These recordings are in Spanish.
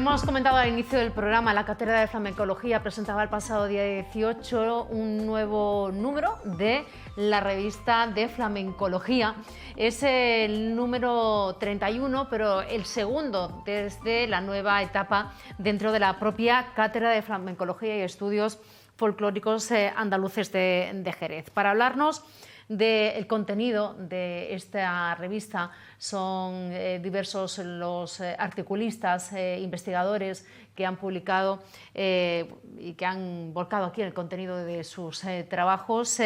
hemos comentado al inicio del programa, la Cátedra de Flamencología presentaba el pasado día 18 un nuevo número de la revista de Flamencología. Es el número 31, pero el segundo desde la nueva etapa dentro de la propia Cátedra de Flamencología y Estudios Folclóricos Andaluces de Jerez. Para hablarnos del contenido de esta revista son diversos los articulistas, investigadores que han publicado y que han volcado aquí el contenido de sus trabajos.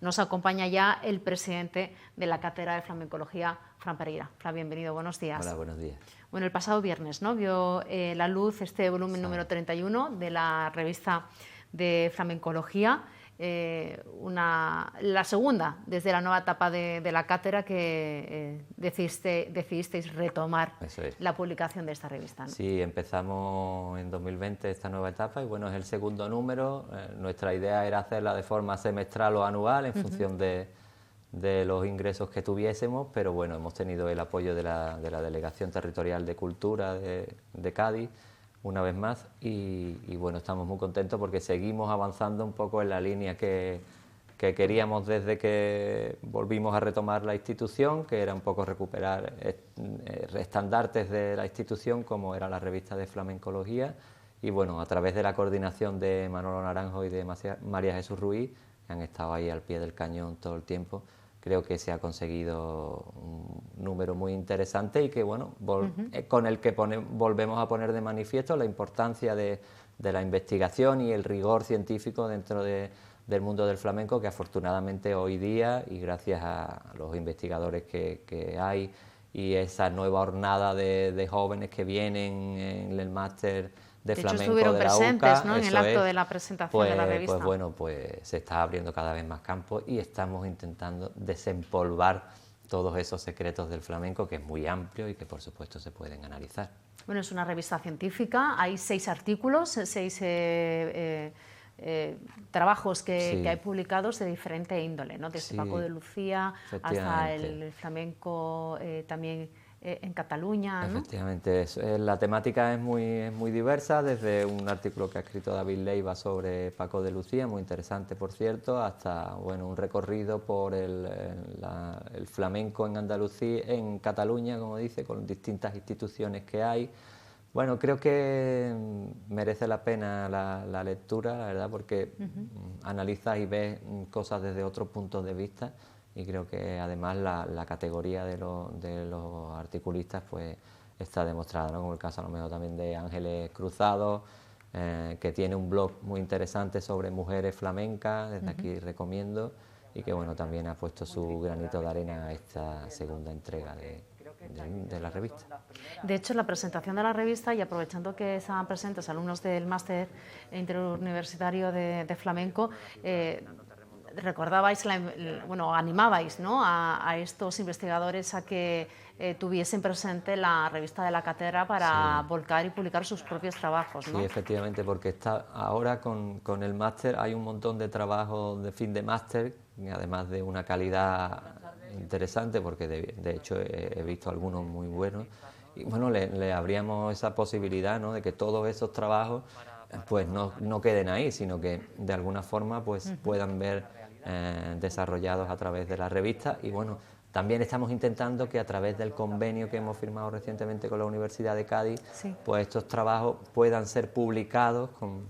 Nos acompaña ya el presidente de la Cátedra de Flamencología, Fran Pereira. Fran, bienvenido, buenos días. Hola, buenos días. Bueno, el pasado viernes, ¿no?, vio la luz este volumen número 31 de la revista de Flamencología. La segunda desde la nueva etapa de la cátedra que decidisteis retomar la publicación de esta revista, ¿no? Sí, empezamos en 2020 esta nueva etapa y bueno, es el segundo número. Nuestra idea era hacerla de forma semestral o anual en función de los ingresos que tuviésemos, pero bueno, hemos tenido el apoyo de la Delegación Territorial de Cultura de Cádiz una vez más y bueno, estamos muy contentos porque seguimos avanzando un poco en la línea que queríamos desde que volvimos a retomar la institución, que era un poco recuperar estandartes de la institución como era la revista de Flamencología y bueno, a través de la coordinación de Manolo Naranjo y de María Jesús Ruiz, que han estado ahí al pie del cañón todo el tiempo, creo que se ha conseguido un número muy interesante y que, bueno, con el que volvemos a poner de manifiesto la importancia de la investigación y el rigor científico dentro del mundo del flamenco, que afortunadamente hoy día, y gracias a los investigadores que hay y esa nueva hornada de jóvenes que vienen en el máster de flamenco estuvieron de la presentes, UCA, ¿no?, en el acto de la presentación de la revista. Pues bueno, pues se está abriendo cada vez más campo y estamos intentando desempolvar todos esos secretos del flamenco, que es muy amplio y que por supuesto se pueden analizar. Bueno, es una revista científica, hay 6 artículos, 6 trabajos que hay publicados de diferente índole, ¿no?, desde Paco de Lucía hasta el flamenco también en Cataluña, ¿no? Efectivamente, la temática es muy diversa, desde un artículo que ha escrito David Leiva sobre Paco de Lucía, muy interesante por cierto, hasta bueno, un recorrido por el flamenco en Andalucía, en Cataluña, como dice, con distintas instituciones que hay. Bueno, creo que merece la pena la lectura, la verdad, porque analizas y ves cosas desde otros puntos de vista. Y creo que además la categoría de los articulistas pues está demostrada, ¿no?, como el caso a lo mejor también de Ángeles Cruzado, que tiene un blog muy interesante sobre mujeres flamencas, desde aquí recomiendo, y que bueno, también ha puesto su granito de arena a esta segunda entrega de la revista. De hecho, la presentación de la revista, y aprovechando que estaban presentes alumnos del máster interuniversitario de flamenco, recordabais, animabais, ¿no?, a estos investigadores a que tuviesen presente la revista de la cátedra para volcar y publicar sus propios trabajos, ¿no? Sí, efectivamente, porque ahora con el máster hay un montón de trabajos de fin de máster, además de una calidad interesante, porque de hecho he visto algunos muy buenos, y bueno, le abríamos esa posibilidad, ¿no?, de que todos esos trabajos pues no queden ahí, sino que de alguna forma pues puedan ver desarrollados a través de la revista. Y bueno, también estamos intentando que a través del convenio que hemos firmado recientemente con la Universidad de Cádiz, pues estos trabajos puedan ser publicados con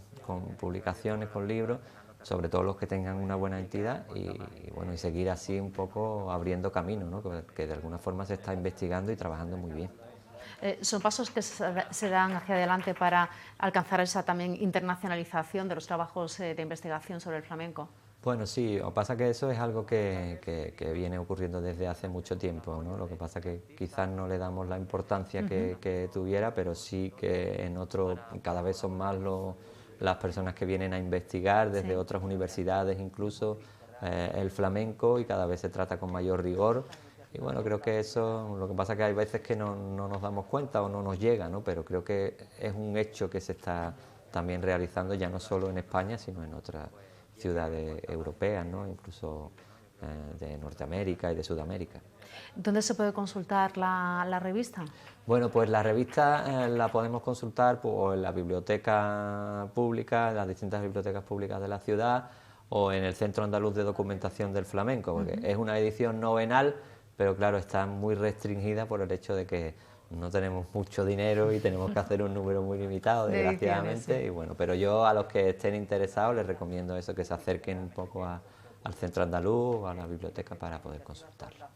publicaciones, con libros, sobre todo los que tengan una buena entidad y bueno, y seguir así un poco abriendo camino, ¿no?, que de alguna forma se está investigando y trabajando muy bien. ¿Son pasos que se dan hacia adelante para alcanzar esa también internacionalización de los trabajos de investigación sobre el flamenco? Bueno, sí, lo que pasa es que eso es algo que viene ocurriendo desde hace mucho tiempo, ¿no? Lo que pasa es que quizás no le damos la importancia que tuviera, pero sí que cada vez son más las personas que vienen a investigar desde otras universidades incluso el flamenco, y cada vez se trata con mayor rigor. Y bueno, creo que eso, lo que pasa es que hay veces que no nos damos cuenta o no nos llega, ¿no?, pero creo que es un hecho que se está también realizando ya no solo en España, sino en otras ciudades europeas, ¿no?, incluso de Norteamérica y de Sudamérica. ¿Dónde se puede consultar la revista? Bueno, pues la revista la podemos consultar en la biblioteca pública, en las distintas bibliotecas públicas de la ciudad, o en el Centro Andaluz de Documentación del Flamenco, porque es una edición novenal, pero claro, está muy restringida por el hecho de que no tenemos mucho dinero y tenemos que hacer un número muy limitado, desgraciadamente. Sí. Y bueno, pero yo a los que estén interesados les recomiendo eso, que se acerquen un poco al Centro Andaluz o a la biblioteca para poder consultarla.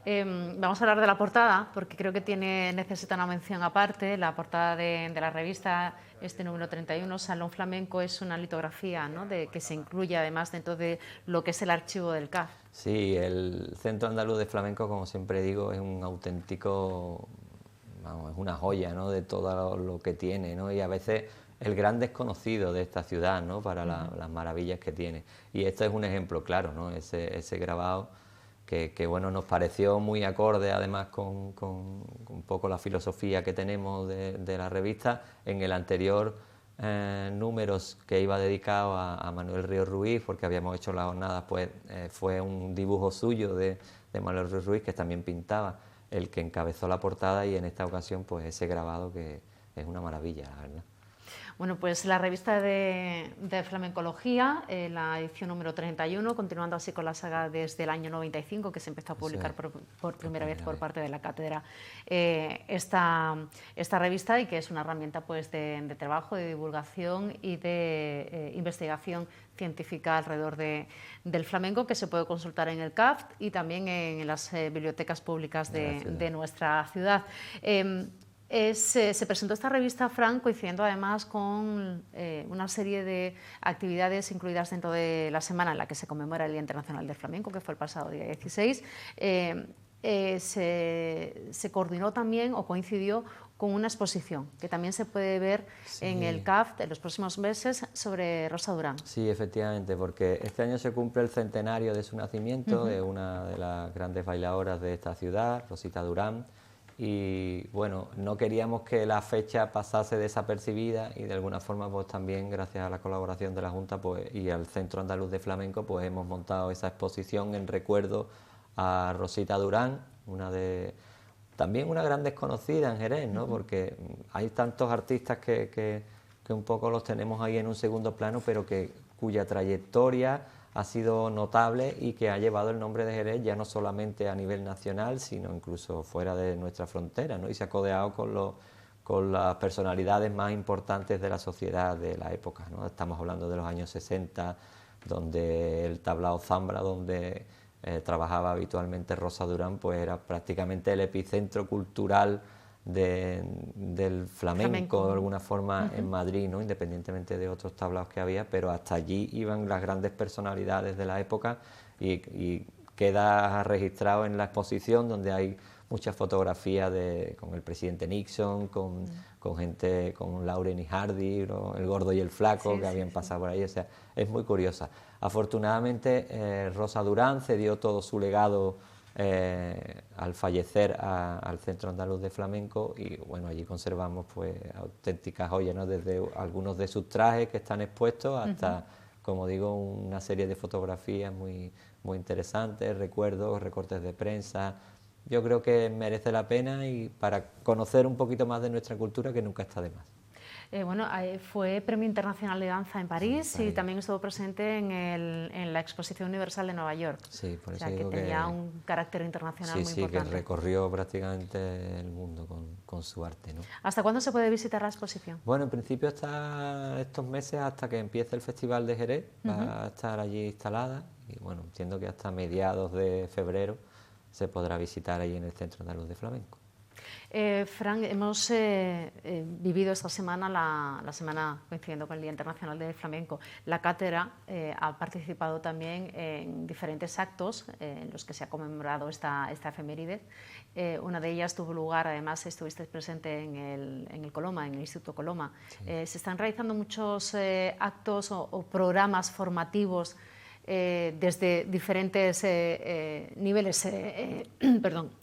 Vamos a hablar de la portada, porque creo que necesita una mención aparte. La portada de la revista, este número 31, Salón Flamenco, es una litografía, ¿no?, que se incluye además dentro de lo que es el archivo del CAF. Sí, el Centro Andaluz de Flamenco, como siempre digo, es un auténtico, vamos, es una joya, ¿no?, de todo lo que tiene, ¿no?, y a veces el gran desconocido de esta ciudad, ¿no?, para las maravillas que tiene. Y este es un ejemplo claro, ¿no?, ese grabado que bueno, nos pareció muy acorde además con un poco la filosofía que tenemos de la revista. En el anterior números que iba dedicado a Manuel Ríos Ruiz, porque habíamos hecho las jornadas, pues fue un dibujo suyo de Manuel Ríos Ruiz, que también pintaba, el que encabezó la portada, y en esta ocasión pues ese grabado que es una maravilla, la verdad. Bueno, pues la revista de flamencología, la edición número 31, continuando así con la saga desde el año 95, que se empezó a publicar por primera vez por parte de la cátedra esta revista, y que es una herramienta pues de trabajo, de divulgación y de investigación científica alrededor del flamenco, que se puede consultar en el CAF y también en las bibliotecas públicas de nuestra ciudad. Se presentó esta revista, Fran, coincidiendo además con una serie de actividades incluidas dentro de la semana en la que se conmemora el Día Internacional del Flamenco, que fue el pasado día 16. Se coordinó también, o coincidió con una exposición que también se puede ver en el CAF en los próximos meses, sobre Rosa Durán. Sí, efectivamente, porque este año se cumple el centenario de su nacimiento, de una de las grandes bailadoras de esta ciudad, Rosita Durán. Y bueno, no queríamos que la fecha pasase desapercibida, y de alguna forma pues también gracias a la colaboración de la Junta pues, y al Centro Andaluz de Flamenco, pues hemos montado esa exposición en recuerdo a Rosita Durán, también una gran desconocida en Jerez, ¿no? Porque hay tantos artistas que un poco los tenemos ahí en un segundo plano, pero cuya trayectoria ha sido notable y que ha llevado el nombre de Jerez ya no solamente a nivel nacional, sino incluso fuera de nuestra frontera, ¿no? Y se ha codeado con las personalidades más importantes de la sociedad de la época, ¿no? Estamos hablando de los años 60, donde el tablao Zambra, donde trabajaba habitualmente Rosa Durán, pues era prácticamente el epicentro cultural del flamenco de alguna forma en Madrid, ¿no? Independientemente de otros tablaos que había, pero hasta allí iban las grandes personalidades de la época, y queda registrado en la exposición, donde hay muchas fotografías con el presidente Nixon, con gente, con Lauren y Hardy, ¿no?, el gordo y el flaco, que habían pasado por ahí. O sea, es muy curiosa. Afortunadamente Rosa Durán cedió todo su legado al fallecer al Centro Andaluz de Flamenco, y bueno, allí conservamos pues auténticas joyas, ¿no?, desde algunos de sus trajes que están expuestos hasta, como digo, una serie de fotografías muy interesantes, recuerdos, recortes de prensa. Yo creo que merece la pena, y para conocer un poquito más de nuestra cultura, que nunca está de más. Bueno, fue Premio Internacional de Danza en París, y también estuvo presente en la Exposición Universal de Nueva York. Sí, por eso digo que tenía un carácter internacional muy importante. Sí, que recorrió prácticamente el mundo con su arte, ¿no? ¿Hasta cuándo se puede visitar la exposición? Bueno, en principio hasta estos meses, hasta que empiece el Festival de Jerez, va a estar allí instalada, y bueno, entiendo que hasta mediados de febrero se podrá visitar allí en el Centro Andaluz de Flamenco. Fran, hemos vivido esta semana, la semana coincidiendo con el Día Internacional del Flamenco. La cátedra ha participado también en diferentes actos en los que se ha conmemorado esta efeméride. Una de ellas tuvo lugar, además estuviste presente en el Coloma, en el Instituto Coloma. Sí. Se están realizando muchos actos o programas formativos desde diferentes niveles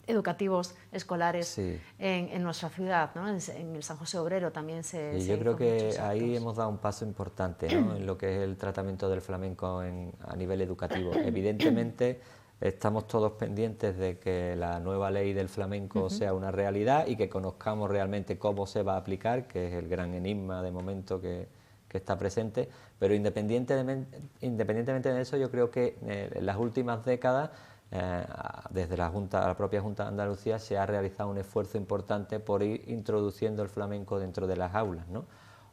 educativos, escolares, en nuestra ciudad, ¿no? En el San José Obrero también y yo creo que ahí hemos dado un paso importante, ¿no?, en lo que es el tratamiento del flamenco a nivel educativo. Evidentemente estamos todos pendientes de que la nueva ley del flamenco sea una realidad y que conozcamos realmente cómo se va a aplicar, que es el gran enigma de momento que está presente, pero independientemente de eso, yo creo que en las últimas décadas, desde la propia Junta de Andalucía, se ha realizado un esfuerzo importante por ir introduciendo el flamenco dentro de las aulas, ¿no?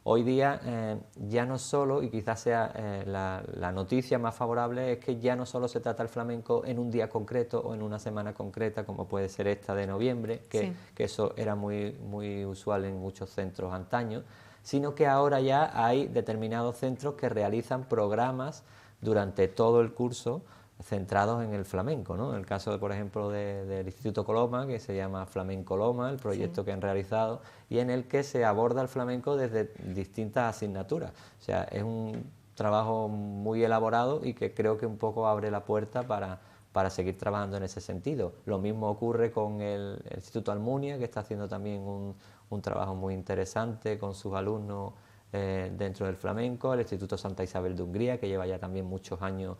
Hoy día ya no solo, y quizás sea la noticia más favorable, es que ya no solo se trata el flamenco en un día concreto o en una semana concreta, como puede ser esta de noviembre, que eso era muy usual en muchos centros antaños, sino que ahora ya hay determinados centros que realizan programas durante todo el curso centrados en el flamenco, ¿no? En el caso, por ejemplo, del Instituto Coloma, que se llama Flamenco Loma, el proyecto que han realizado, y en el que se aborda el flamenco desde distintas asignaturas. O sea, es un trabajo muy elaborado y que creo que un poco abre la puerta para seguir trabajando en ese sentido. Lo mismo ocurre con el Instituto Almunia, que está haciendo también un trabajo muy interesante con sus alumnos dentro del flamenco, el Instituto Santa Isabel de Hungría, que lleva ya también muchos años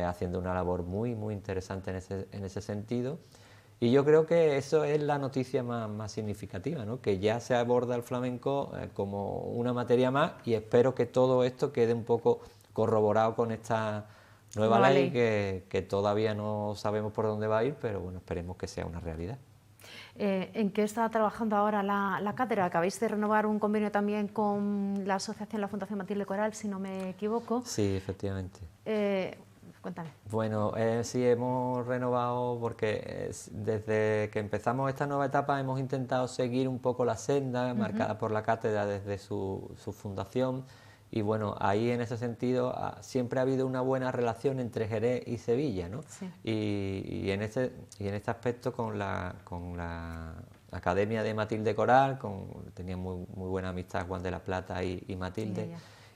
haciendo una labor muy interesante en ese sentido. Y yo creo que eso es la noticia más significativa, ¿no? Que ya se aborda el flamenco como una materia más, y espero que todo esto quede un poco corroborado con esta nueva ley que todavía no sabemos por dónde va a ir, pero bueno, esperemos que sea una realidad. ¿En qué está trabajando ahora la cátedra? Acabáis de renovar un convenio también con la asociación, la Fundación Matilde Coral, si no me equivoco. Sí, efectivamente. Cuéntame. Bueno, sí, hemos renovado porque desde que empezamos esta nueva etapa hemos intentado seguir un poco la senda marcada por la cátedra desde su fundación, y bueno, ahí en ese sentido siempre ha habido una buena relación entre Jerez y Sevilla, ¿no? Sí. Y en este aspecto con la Academia de Matilde Coral, tenía muy buena amistad Juan de la Plata y Matilde. Sí,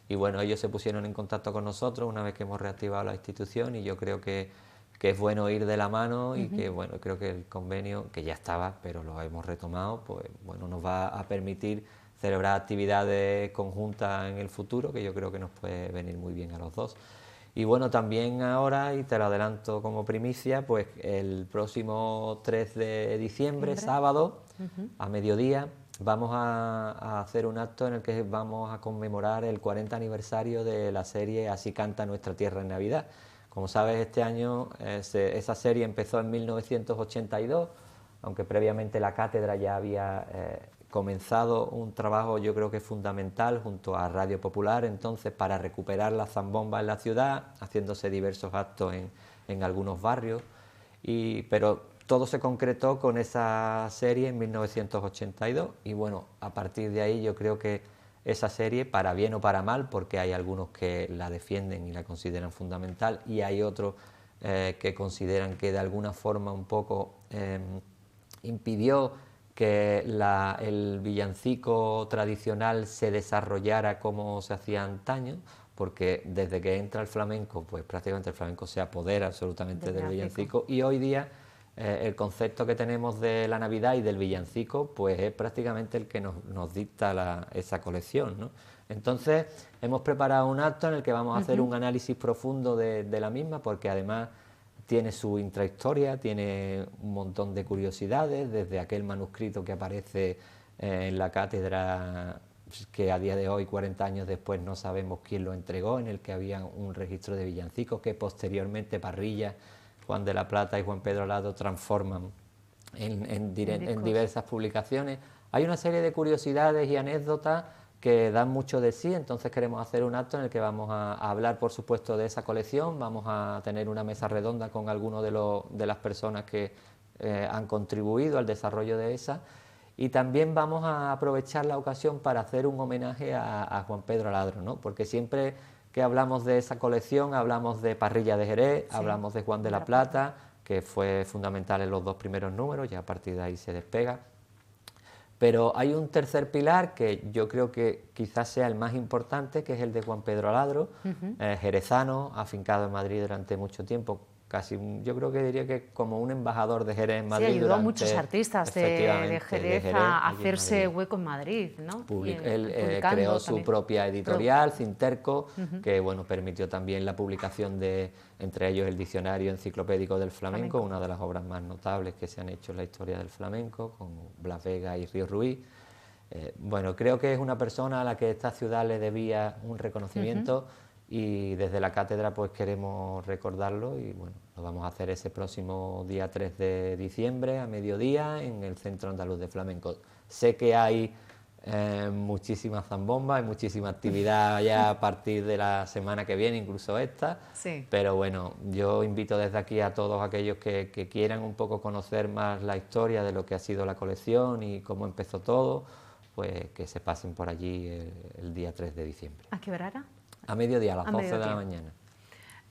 y bueno, ellos se pusieron en contacto con nosotros una vez que hemos reactivado la institución, y yo creo que es bueno ir de la mano y que bueno, creo que el convenio, que ya estaba, pero lo hemos retomado, pues bueno, nos va a permitir celebrar actividades conjuntas en el futuro, que yo creo que nos puede venir muy bien a los dos. Y bueno, también ahora, y te lo adelanto como primicia, pues el próximo 3 de diciembre, sábado, a mediodía, vamos a hacer un acto en el que vamos a conmemorar el 40 aniversario de la serie Así canta nuestra tierra en Navidad. Como sabes, este año esa serie empezó en 1982, aunque previamente la cátedra ya había comenzado un trabajo, yo creo que fundamental, junto a Radio Popular, entonces, para recuperar la zambomba en la ciudad, haciéndose diversos actos en algunos barrios, pero todo se concretó con esa serie en 1982, y bueno, a partir de ahí yo creo que esa serie, para bien o para mal, porque hay algunos que la defienden y la consideran fundamental, y hay otros que consideran que de alguna forma un poco impidió que el villancico tradicional se desarrollara como se hacía antaño, porque desde que entra el flamenco, pues prácticamente el flamenco se apodera absolutamente del villancico, y hoy día el concepto que tenemos de la Navidad y del villancico, pues es prácticamente el que nos dicta esa colección, ¿no? Entonces hemos preparado un acto en el que vamos a hacer un análisis profundo de la misma, porque además tiene su intrahistoria, tiene un montón de curiosidades, desde aquel manuscrito que aparece en la cátedra, que a día de hoy, 40 años después, no sabemos quién lo entregó, en el que había un registro de villancicos que posteriormente Parrilla, Juan de la Plata y Juan Pedro Alado transforman en diversas publicaciones. Hay una serie de curiosidades y anécdotas que dan mucho de sí, entonces queremos hacer un acto en el que vamos a hablar, por supuesto, de esa colección, vamos a tener una mesa redonda con algunos de las personas que han contribuido al desarrollo de esa, y también vamos a aprovechar la ocasión para hacer un homenaje a Juan Pedro Alado, ¿no? Porque siempre que hablamos de esa colección hablamos de Parrilla de Jerez, hablamos de Juan de la Plata, que fue fundamental en los dos primeros números, y a partir de ahí se despega. Pero hay un tercer pilar que yo creo que quizás sea el más importante, que es el de Juan Pedro Alado, jerezano, afincado en Madrid durante mucho tiempo, yo creo que diría que como un embajador de Jerez en Madrid. Sí, ayudó a muchos artistas de Jerez a hacerse en hueco en Madrid, ¿no? Él creó su propia editorial, Cinterco, que bueno, permitió también la publicación de, entre ellos, el Diccionario Enciclopédico del Flamenco, una de las obras más notables que se han hecho en la historia del flamenco, con Blas Vega y Río Ruiz. Bueno, creo que es una persona a la que esta ciudad le debía un reconocimiento, y desde la cátedra pues queremos recordarlo, y bueno, lo vamos a hacer ese próximo día 3 de diciembre a mediodía en el Centro Andaluz de Flamenco. Sé que hay muchísimas zambombas, hay muchísima actividad ya a partir de la semana que viene, incluso esta, sí. Pero bueno, yo invito desde aquí a todos aquellos que quieran un poco conocer más la historia de lo que ha sido la colección y cómo empezó todo, pues que se pasen por allí el día 3 de diciembre. ¿A qué hora era? A mediodía, a las 12 de la mañana.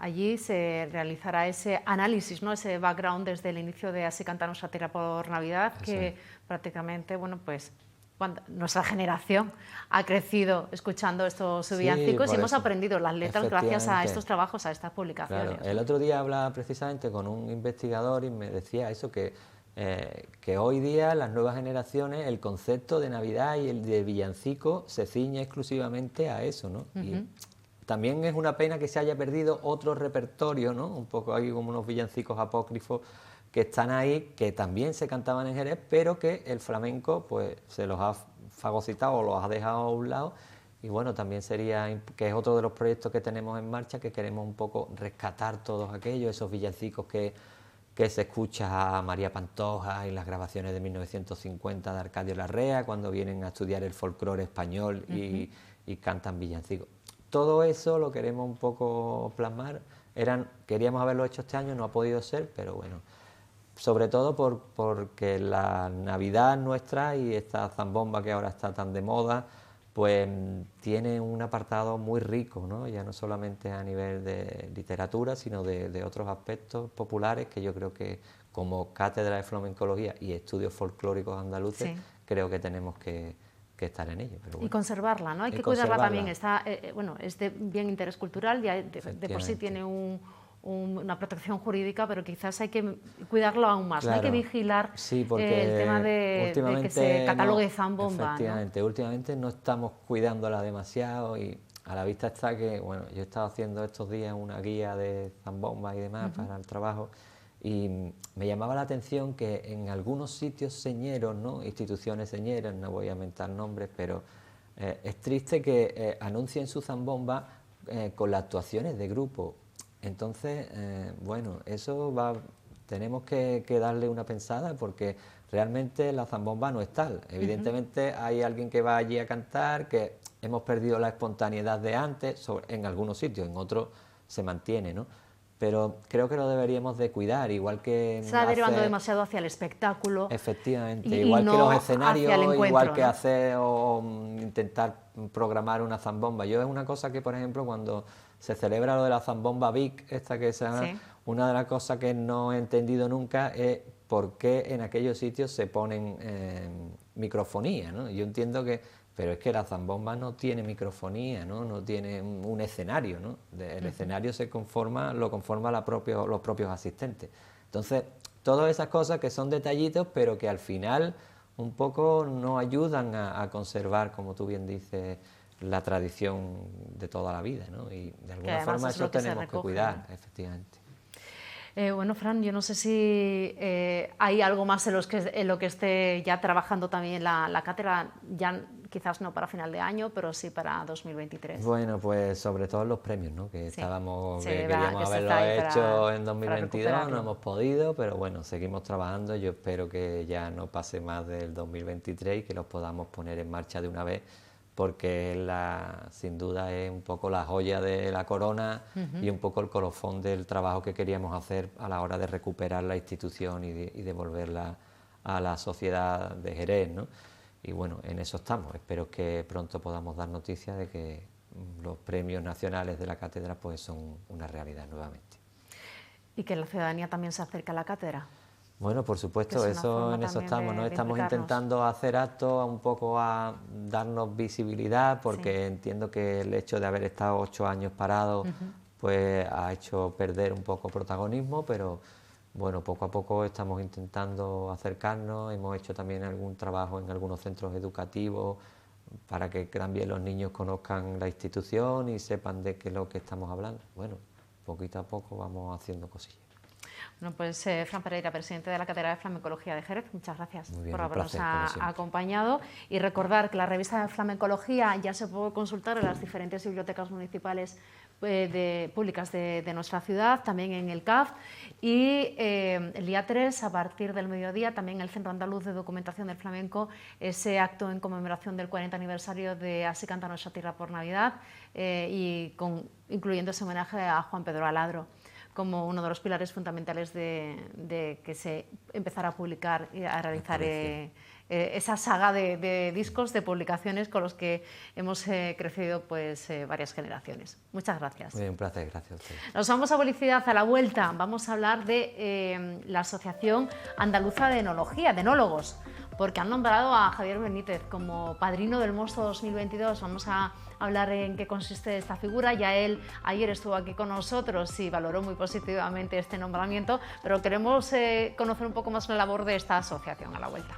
Allí se realizará ese análisis, ¿no? Ese background desde el inicio de Así canta nuestra tierra por Navidad, que prácticamente, bueno, pues nuestra generación ha crecido escuchando estos villancicos y hemos aprendido las letras gracias a estos trabajos, a estas publicaciones. Claro. El otro día hablaba precisamente con un investigador y me decía eso, que hoy día las nuevas generaciones, el concepto de Navidad y el de villancico se ciñe exclusivamente a eso, ¿no? Y también es una pena que se haya perdido otro repertorio, ¿no? Un poco hay como unos villancicos apócrifos que están ahí, que también se cantaban en Jerez, pero que el flamenco pues se los ha fagocitado o los ha dejado a un lado. Y bueno, también sería, que es otro de los proyectos que tenemos en marcha, que queremos un poco rescatar todos aquellos, esos villancicos que se escucha a María Pantoja en las grabaciones de 1950 de Arcadio Larrea, cuando vienen a estudiar el folclore español y cantan villancicos. Todo eso lo queremos un poco plasmar. Queríamos haberlo hecho este año, no ha podido ser, pero bueno, sobre todo porque la Navidad nuestra y esta zambomba que ahora está tan de moda, pues tiene un apartado muy rico, ¿no? Ya no solamente a nivel de literatura, sino de otros aspectos populares que yo creo que como cátedra de flamencología y estudios folclóricos andaluces, creo que tenemos que estar en ello. Pero bueno, y conservarla, ¿no? Hay que cuidarla también. Está, bueno, es de bien interés cultural, ya de por sí tiene una protección jurídica, pero quizás hay que cuidarlo aún más, ¿no? Hay que vigilar el tema de que se catalogue zambomba. Efectivamente, ¿no? Últimamente no estamos cuidándola demasiado y a la vista está que, bueno, yo he estado haciendo estos días una guía de zambomba y demás para el trabajo, y me llamaba la atención que en algunos sitios señeros, ¿no? Instituciones señeras, no voy a mentar nombres, pero es triste que anuncien su zambomba con las actuaciones de grupo. Entonces, bueno, eso tenemos que darle una pensada, porque realmente la zambomba no es tal. Evidentemente hay alguien que va allí a cantar, que hemos perdido la espontaneidad de antes, en algunos sitios, en otros se mantiene, ¿no? Pero creo que lo deberíamos de cuidar, igual que... Se está derivando demasiado hacia el espectáculo. Efectivamente, igual que los escenarios, igual que hacer o intentar programar una zambomba. Yo es una cosa que, por ejemplo, cuando se celebra lo de la zambomba Vic, una de las cosas que no he entendido nunca es por qué en aquellos sitios se ponen microfonía, ¿no? Yo entiendo que... Pero es que la zambomba no tiene microfonía, no tiene un escenario, ¿no? El escenario lo conforma los propios asistentes. Entonces, todas esas cosas que son detallitos, pero que al final un poco nos ayudan a conservar, como tú bien dices, la tradición de toda la vida, ¿no? Y de alguna forma eso tenemos que cuidar, efectivamente. Bueno, Fran, yo no sé si hay algo más en lo que esté ya trabajando también la cátedra, ya quizás no para final de año, pero sí para 2023. Bueno, pues sobre todo los premios, ¿no? Que queríamos haberlo hecho en 2022, no hemos podido, pero bueno, seguimos trabajando. Yo espero que ya no pase más del 2023 y que los podamos poner en marcha de una vez, porque sin duda es un poco la joya de la corona y un poco el colofón del trabajo que queríamos hacer a la hora de recuperar la institución y devolverla a la sociedad de Jerez, ¿no? Y bueno, en eso estamos. Espero que pronto podamos dar noticias de que los premios nacionales de la cátedra pues son una realidad nuevamente. ¿Y que la ciudadanía también se acerque a la cátedra? Bueno, por supuesto, en eso estamos, ¿no? Estamos intentando hacer actos un poco a darnos visibilidad, porque entiendo que el hecho de haber estado 8 años parados pues ha hecho perder un poco protagonismo, pero bueno, poco a poco estamos intentando acercarnos, hemos hecho también algún trabajo en algunos centros educativos para que también los niños conozcan la institución y sepan de qué es lo que estamos hablando. Bueno, poquito a poco vamos haciendo cosillas. Bueno, pues Fran Pereira, presidente de la Cátedra de Flamencología de Jerez, muchas gracias Muy bien, por habernos placer, acompañado, y recordar que la revista de Flamencología ya se puede consultar en las diferentes bibliotecas municipales públicas de nuestra ciudad, también en el CAF, y el día 3, a partir del mediodía, también en el Centro Andaluz de Documentación del Flamenco, ese acto en conmemoración del 40 aniversario de Así canta nuestra tierra por Navidad, incluyendo ese homenaje a Juan Pedro Aladro como uno de los pilares fundamentales de que se empezara a publicar y a realizar esa saga de discos, de publicaciones con los que hemos crecido pues, varias generaciones. Muchas gracias. Muy bien, un placer, gracias a ustedes. Nos vamos a publicidad. A la vuelta vamos a hablar de la Asociación Andaluza de Enología, de enólogos, porque han nombrado a Javier Benítez como padrino del Mosto 2022. Vamos a hablar en qué consiste esta figura. Ya él ayer estuvo aquí con nosotros y valoró muy positivamente este nombramiento, pero queremos conocer un poco más la labor de esta asociación. A la vuelta.